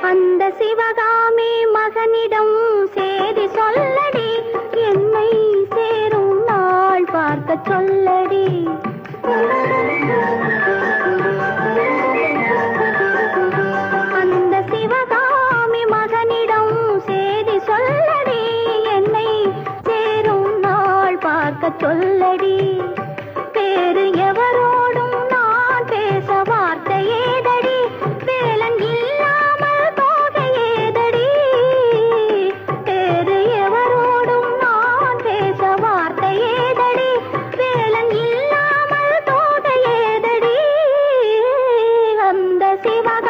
அந்த சிவகாமி மகனிடம் சேதி சொல்லடி, என்னை சேரும் நாள் பார்க்க சொல்லடி. அந்த சிவகாமி மகனிடம் சேதி சொல்லடி, என்னை சேரும் நாள் பார்க்க சொல்லடி. வேறு எவரோடும் நான் பேச வார்த்தை ஏதடி, வேலன் இல்லாமல் போக ஏதடி. வேறு எவரோடும் நான் பேச வார்த்தை ஏதடி, வேலன் இல்லாமல் போக ஏதடி. அந்த சிவக